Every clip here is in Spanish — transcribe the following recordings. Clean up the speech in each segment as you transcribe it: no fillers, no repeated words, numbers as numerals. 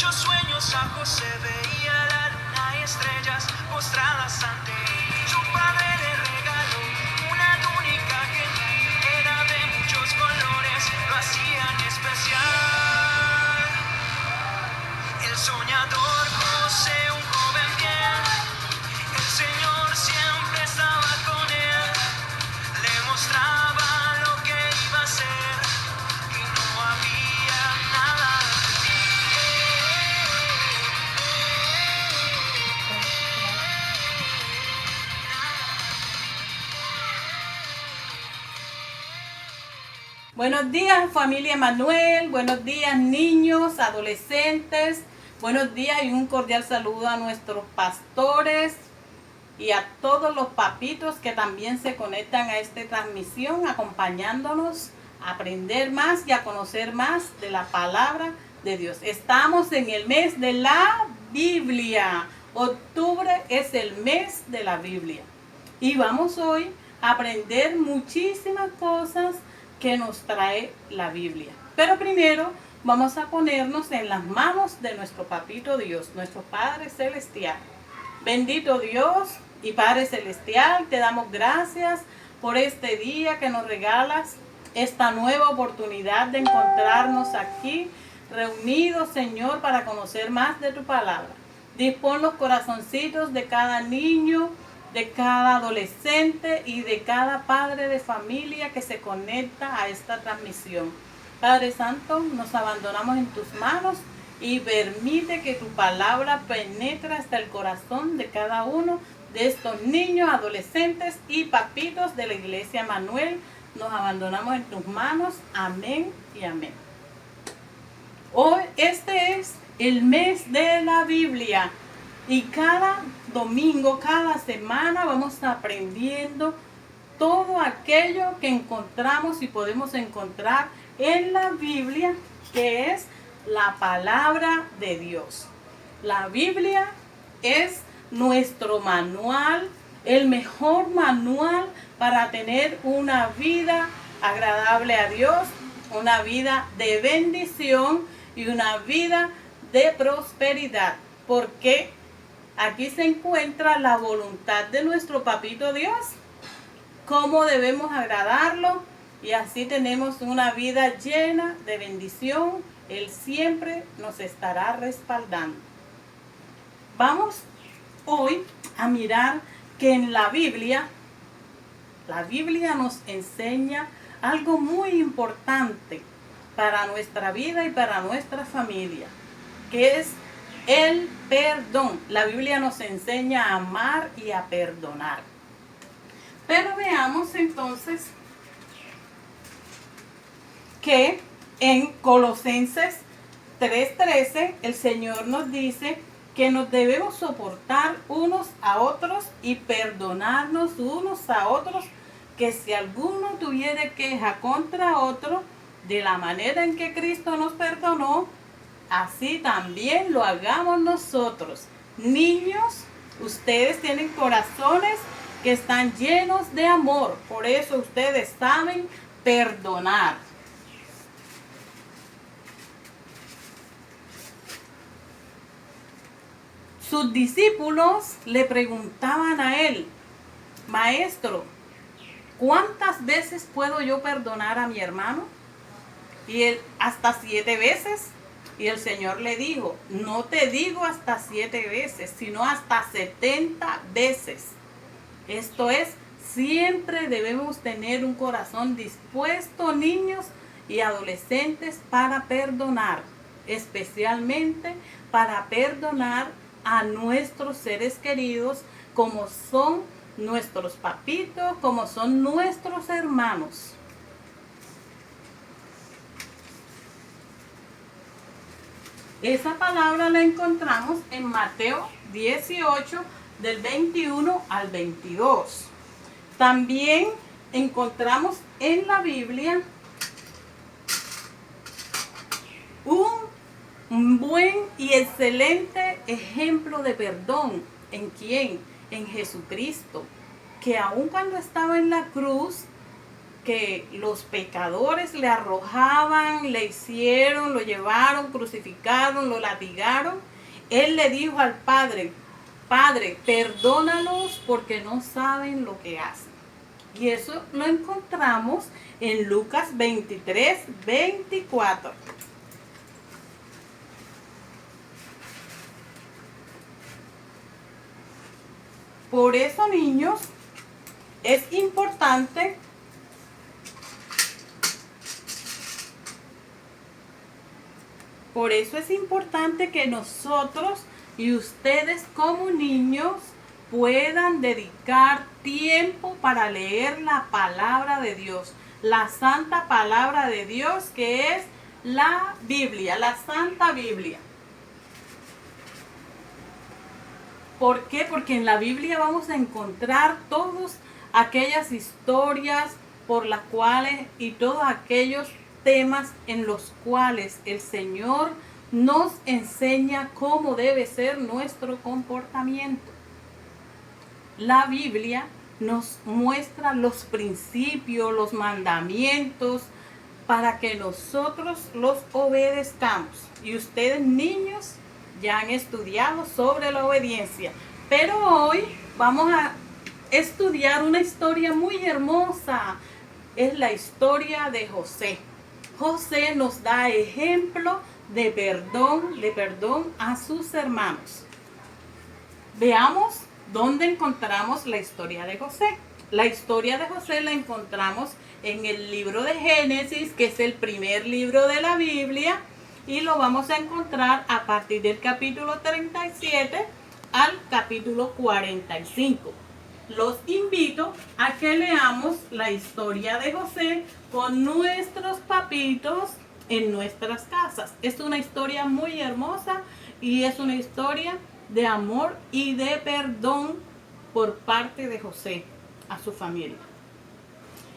muchos sueños a José veía la luna y estrellas postradas ante él. Su padre le regaló una túnica genial, era de muchos colores, lo hacían especial. El soñador José, un joven bien, el Señor siempre estaba con él, le mostraba lo que iba a ser y no había nada. Buenos días, familia Emanuel, buenos días, niños, adolescentes, buenos días y un cordial saludo a nuestros pastores y a todos los papitos que también se conectan a esta transmisión, acompañándonos a aprender más y a conocer más de la palabra de Dios. Estamos en el mes de la Biblia. Octubre es el mes de la Biblia. Y vamos hoy a aprender muchísimas cosas que nos trae la Biblia. Pero primero vamos a ponernos en las manos de nuestro papito Dios, nuestro Padre Celestial. Bendito Dios y Padre Celestial, te damos gracias por este día que nos regalas, esta nueva oportunidad de encontrarnos aquí, reunidos, Señor, para conocer más de tu palabra. Dispón los corazoncitos de cada niño, de cada adolescente y de cada padre de familia que se conecta a esta transmisión. Padre Santo, nos abandonamos en tus manos y permite que tu palabra penetre hasta el corazón de cada uno de estos niños, adolescentes y papitos de la Iglesia Emanuel. Nos abandonamos en tus manos. Amén y amén. Hoy este es el mes de la Biblia. Y cada domingo, cada semana vamos aprendiendo todo aquello que encontramos y podemos encontrar en la Biblia, que es la palabra de Dios. La Biblia es nuestro manual, el mejor manual para tener una vida agradable a Dios, una vida de bendición y una vida de prosperidad. Porque aquí se encuentra la voluntad de nuestro papito Dios, cómo debemos agradarlo y así tenemos una vida llena de bendición. Él siempre nos estará respaldando. Vamos hoy a mirar que en la Biblia nos enseña algo muy importante para nuestra vida y para nuestra familia, que es el perdón. La Biblia nos enseña a amar y a perdonar. Pero veamos entonces que en Colosenses 3:13 el Señor nos dice que nos debemos soportar unos a otros y perdonarnos unos a otros, que si alguno tuviere queja contra otro, de la manera en que Cristo nos perdonó, así también lo hagamos nosotros. Niños, ustedes tienen corazones que están llenos de amor, por eso ustedes saben perdonar. Sus discípulos le preguntaban a él: Maestro, ¿cuántas veces puedo yo perdonar a mi hermano? Y él: hasta 7 veces. Y el Señor le dijo: no te digo hasta 7 veces, sino hasta 70 veces. Esto es, siempre debemos tener un corazón dispuesto, niños y adolescentes, para perdonar, especialmente para perdonar a nuestros seres queridos, como son nuestros papitos, como son nuestros hermanos. Esa palabra la encontramos en Mateo 18, del 21 al 22. También encontramos en la Biblia un buen y excelente ejemplo de perdón. ¿En quién? En Jesucristo, que aun cuando estaba en la cruz, que los pecadores le arrojaban, le hicieron, lo llevaron, crucificaron, lo latigaron, él le dijo al Padre, Padre, perdónalos porque no saben lo que hacen. Y eso lo encontramos en Lucas 23, 24. Por eso, niños, es importante que nosotros y ustedes como niños puedan dedicar tiempo para leer la palabra de Dios, la santa palabra de Dios, que es la Biblia, la Santa Biblia. ¿Por qué? Porque en la Biblia vamos a encontrar todas aquellas historias por las cuales y todos aquellos temas en los cuales el Señor nos enseña cómo debe ser nuestro comportamiento. La Biblia nos muestra los principios, los mandamientos, para que nosotros los obedezcamos. Y ustedes, niños, ya han estudiado sobre la obediencia. Pero hoy vamos a estudiar una historia muy hermosa. Es la historia de José. José nos da ejemplo de perdón a sus hermanos. Veamos dónde encontramos la historia de José. La historia de José la encontramos en el libro de Génesis, que es el primer libro de la Biblia, y lo vamos a encontrar a partir del capítulo 37 al capítulo 45. Los invito a que leamos la historia de José con nuestros papitos en nuestras casas. Es una historia muy hermosa y es una historia de amor y de perdón por parte de José a su familia.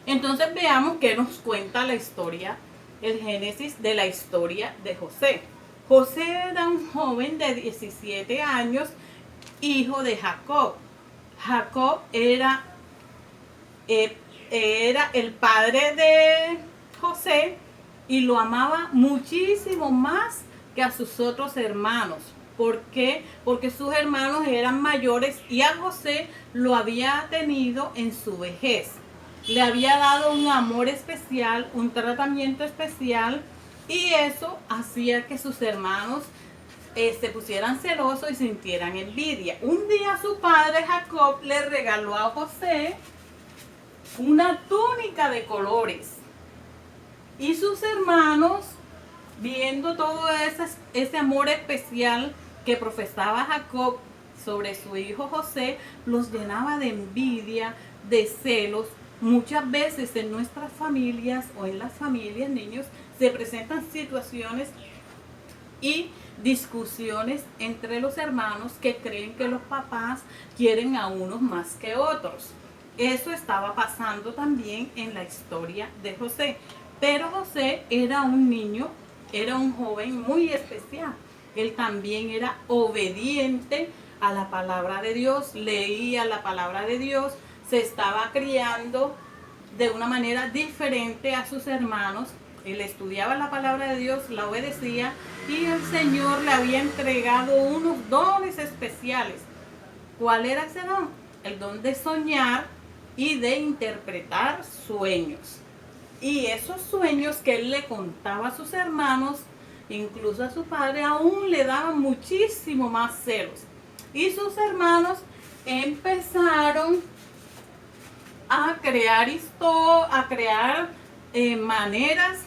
Entonces veamos qué nos cuenta la historia, el Génesis de la historia de José. José era un joven de 17 años, hijo de Jacob. Jacob era el padre de José y lo amaba muchísimo más que a sus otros hermanos. ¿Por qué? Porque sus hermanos eran mayores y a José lo había tenido en su vejez. Le había dado un amor especial, un tratamiento especial, y eso hacía que sus hermanos se pusieran celosos y sintieran envidia. Un día su padre Jacob le regaló a José una túnica de colores. Y sus hermanos, viendo todo ese amor especial que profesaba Jacob sobre su hijo José, los llenaba de envidia, de celos. Muchas veces en nuestras familias o en las familias, niños, se presentan situaciones y discusiones entre los hermanos que creen que los papás quieren a unos más que otros. Eso estaba pasando también en la historia de José. Pero José era un niño, era un joven muy especial. Él también era obediente a la palabra de Dios, leía la palabra de Dios, se estaba criando de una manera diferente a sus hermanos. Él estudiaba la palabra de Dios, la obedecía, y el Señor le había entregado unos dones especiales. ¿Cuál era ese don? El don de soñar y de interpretar sueños. Y esos sueños que él le contaba a sus hermanos, incluso a su padre, aún le daban muchísimo más celos. Y sus hermanos empezaron a crear maneras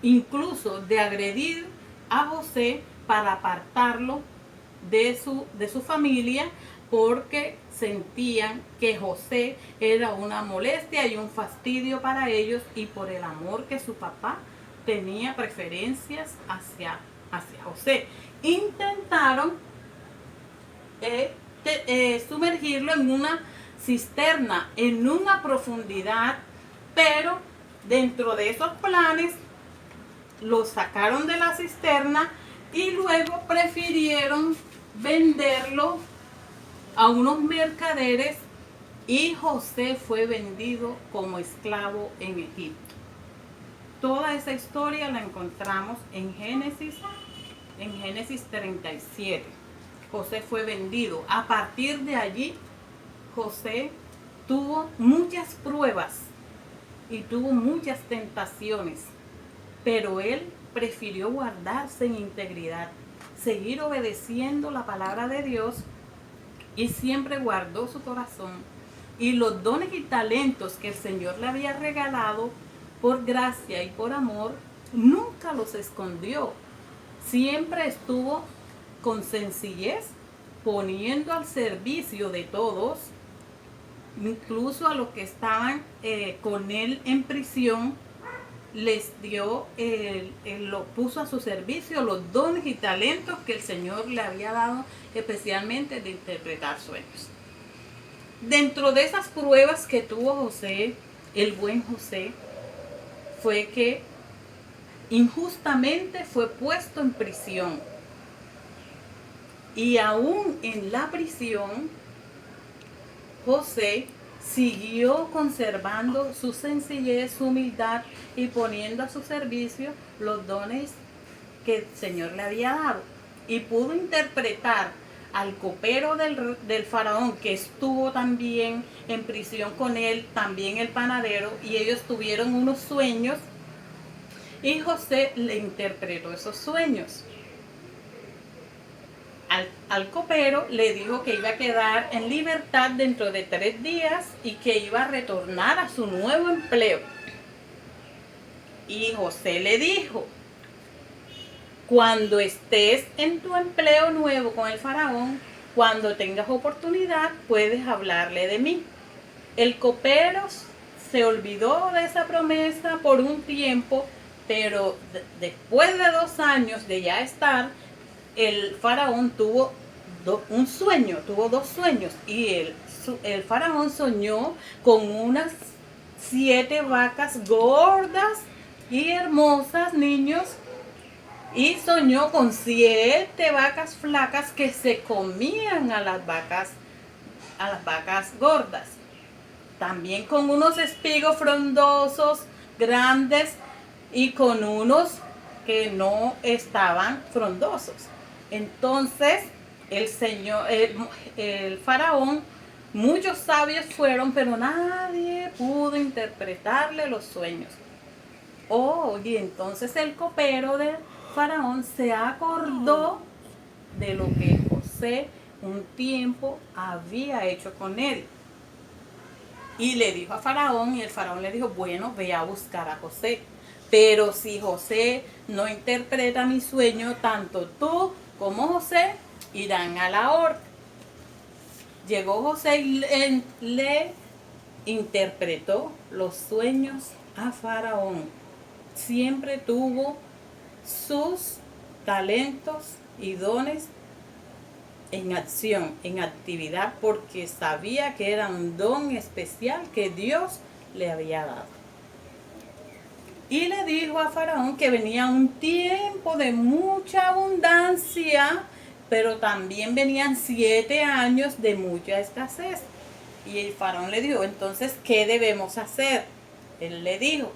incluso de agredir a José para apartarlo de su familia, porque sentían que José era una molestia y un fastidio para ellos, y por el amor que su papá tenía preferencias hacia José. Intentaron sumergirlo en una cisterna, en una profundidad, pero dentro de esos planes lo sacaron de la cisterna y luego prefirieron venderlo a unos mercaderes y José fue vendido como esclavo en Egipto. Toda esa historia la encontramos en Génesis 37. José fue vendido. A partir de allí, José tuvo muchas pruebas y tuvo muchas tentaciones, pero él prefirió guardarse en integridad, seguir obedeciendo la palabra de Dios, y siempre guardó su corazón y los dones y talentos que el Señor le había regalado por gracia y por amor, nunca los escondió. Siempre estuvo con sencillez poniendo al servicio de todos, incluso a los que estaban con él en prisión. Les dio, lo puso a su servicio los dones y talentos que el Señor le había dado, especialmente de interpretar sueños. Dentro de esas pruebas que tuvo José, el buen José, fue que injustamente fue puesto en prisión. Y aún en la prisión, José siguió conservando su sencillez, su humildad y poniendo a su servicio los dones que el Señor le había dado. Y pudo interpretar al copero del faraón, que estuvo también en prisión con él, también el panadero, y ellos tuvieron unos sueños y José le interpretó esos sueños. Al copero le dijo que iba a quedar en libertad dentro de 3 días y que iba a retornar a su nuevo empleo. Y José le dijo: cuando estés en tu empleo nuevo con el faraón, cuando tengas oportunidad, puedes hablarle de mí. El copero se olvidó de esa promesa por un tiempo, pero después de 2 años de ya estar, el faraón tuvo un sueño, tuvo 2 sueños, y el faraón soñó con unas 7 vacas gordas y hermosas, niños, y soñó con 7 vacas flacas que se comían a las vacas gordas. También con unos espigos frondosos, grandes, y con unos que no estaban frondosos. Entonces el faraón, muchos sabios fueron, pero nadie pudo interpretarle los sueños. Y entonces el copero del faraón se acordó de lo que José un tiempo había hecho con él. Y le dijo a Faraón, y el faraón le dijo: bueno, ve a buscar a José. Pero si José no interpreta mi sueño, tanto tú como José irán a la horca. Llegó José y le interpretó los sueños a Faraón. Siempre tuvo sus talentos y dones en acción, en actividad, porque sabía que era un don especial que Dios le había dado. Y le dijo a Faraón que venía un tiempo de mucha abundancia, pero también venían 7 años de mucha escasez. Y el Faraón le dijo: entonces, ¿qué debemos hacer? Él le dijo: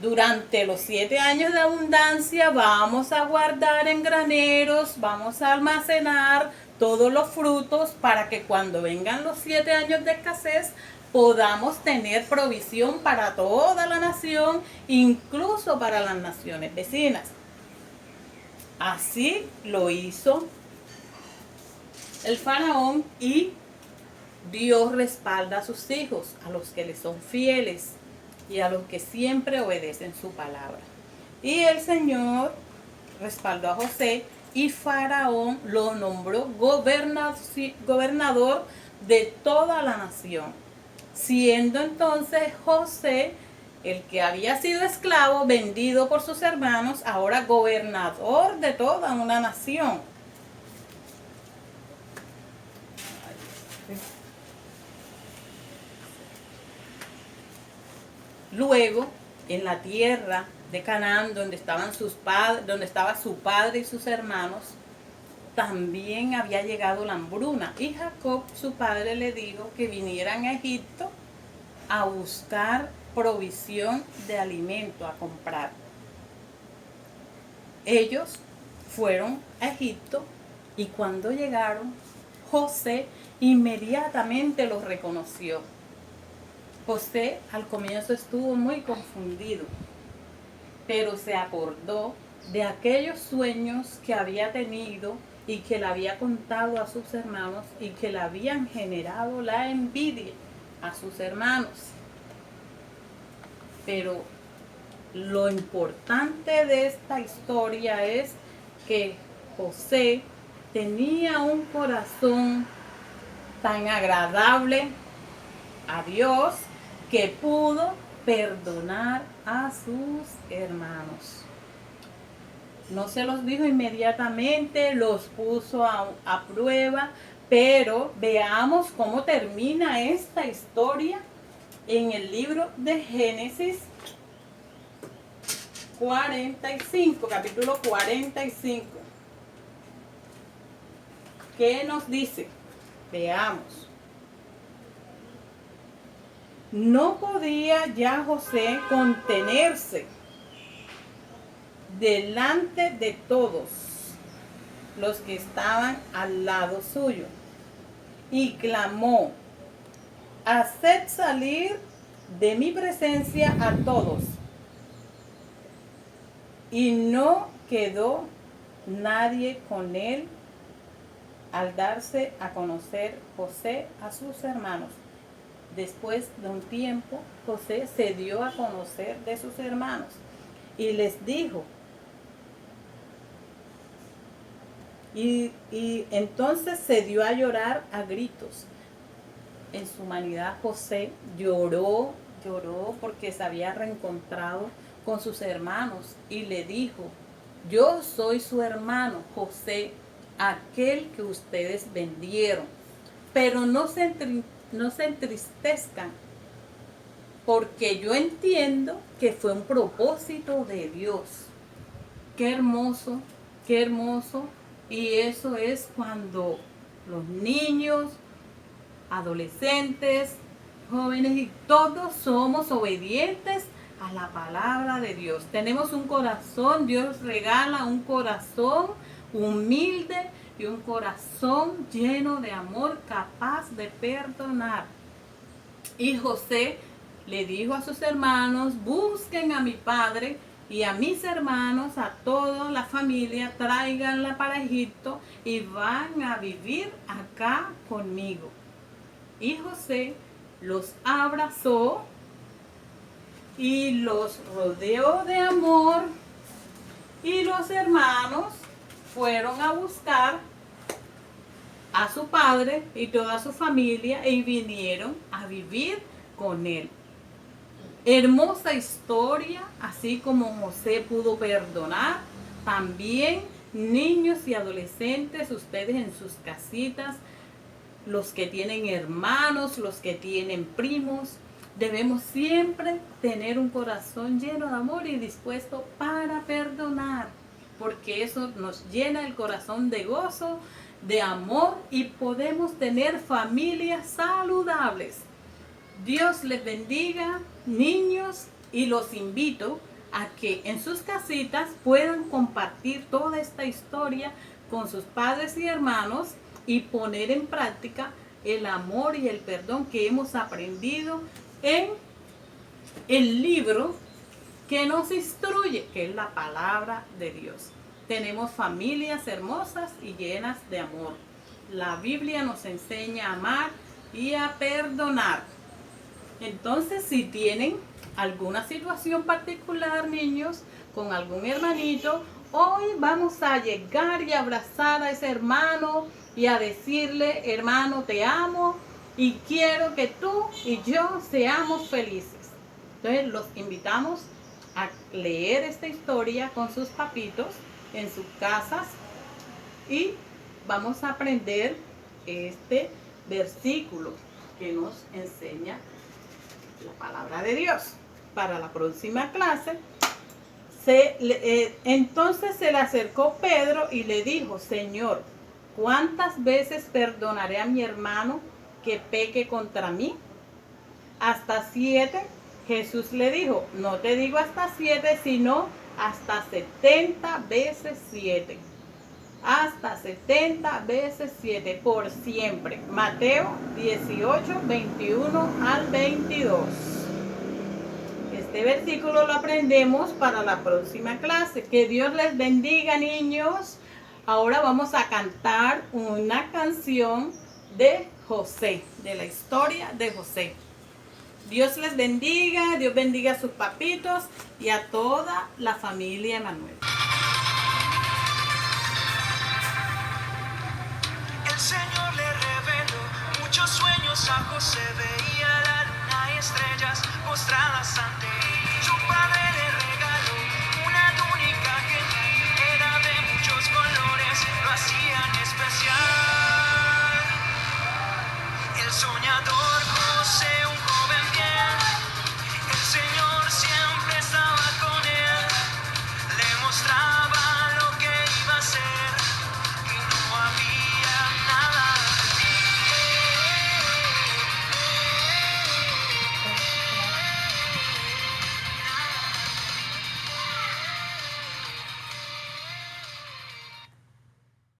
durante los 7 años de abundancia vamos a guardar en graneros, vamos a almacenar todos los frutos para que cuando vengan los 7 años de escasez podamos tener provisión para toda la nación, incluso para las naciones vecinas. Así lo hizo el faraón, y Dios respalda a sus hijos, a los que le son fieles y a los que siempre obedecen su palabra. Y el Señor respaldó a José, y Faraón lo nombró gobernador de toda la nación, siendo entonces José, el que había sido esclavo, vendido por sus hermanos, ahora gobernador de toda una nación. Luego, en la tierra de Canaán, donde estaban sus padres, donde estaba su padre y sus hermanos, también había llegado la hambruna. Y Jacob, su padre, le dijo que vinieran a Egipto a buscar provisión de alimento, a comprar. Ellos fueron a Egipto y cuando llegaron, José inmediatamente los reconoció. José al comienzo estuvo muy confundido, pero se acordó de aquellos sueños que había tenido y que le había contado a sus hermanos y que le habían generado la envidia a sus hermanos. Pero lo importante de esta historia es que José tenía un corazón tan agradable a Dios que pudo perdonar a sus hermanos. No se los dijo inmediatamente, los puso a prueba, pero veamos cómo termina esta historia en el libro de Génesis 45, capítulo 45. ¿Qué nos dice? Veamos. No podía ya José contenerse delante de todos los que estaban al lado suyo y clamó: haced salir de mi presencia a todos. Y no quedó nadie con él al darse a conocer José a sus hermanos. Después de un tiempo, José se dio a conocer de sus hermanos y les dijo, y entonces se dio a llorar a gritos. En su humanidad José lloró porque se había reencontrado con sus hermanos y le dijo: yo soy su hermano José, aquel que ustedes vendieron, pero no se entristezcan, porque yo entiendo que fue un propósito de Dios. Qué hermoso, qué hermoso. Y eso es cuando los niños, adolescentes, jóvenes y todos somos obedientes a la palabra de Dios. Tenemos un corazón, Dios regala un corazón humilde y un corazón lleno de amor, capaz de perdonar. Y José le dijo a sus hermanos: busquen a mi padre y a mis hermanos, a toda la familia, tráiganla para Egipto y van a vivir acá conmigo. Y José los abrazó y los rodeó de amor, y los hermanos fueron a buscar a su padre y toda su familia y vinieron a vivir con él. Hermosa historia, así como José pudo perdonar, también niños y adolescentes, ustedes en sus casitas, los que tienen hermanos, los que tienen primos, debemos siempre tener un corazón lleno de amor y dispuesto para perdonar, porque eso nos llena el corazón de gozo, de amor, y podemos tener familias saludables. Dios les bendiga, niños, y los invito a que en sus casitas puedan compartir toda esta historia con sus padres y hermanos y poner en práctica el amor y el perdón que hemos aprendido en el libro que nos instruye, que es la palabra de Dios. Tenemos familias hermosas y llenas de amor. La Biblia nos enseña a amar y a perdonar. Entonces, si tienen alguna situación particular, niños, con algún hermanito, hoy vamos a llegar y abrazar a ese hermano y a decirle: hermano, te amo y quiero que tú y yo seamos felices. Entonces, los invitamos a leer esta historia con sus papitos en sus casas y vamos a aprender este versículo que nos enseña la palabra de Dios. Para la próxima clase, entonces se le acercó Pedro y le dijo: Señor, ¿cuántas veces perdonaré a mi hermano que peque contra mí? ¿Hasta 7? Jesús le dijo, no te digo hasta 7, sino hasta 70 veces 7. Hasta 70 veces 7, por siempre. Mateo 18, 21 al 22. Este versículo lo aprendemos para la próxima clase. Que Dios les bendiga, niños. Ahora vamos a cantar una canción de José, de la historia de José. Dios les bendiga, Dios bendiga a sus papitos y a toda la familia Emanuel. El Señor le reveló muchos sueños a José, veía la luna y estrellas postradas ante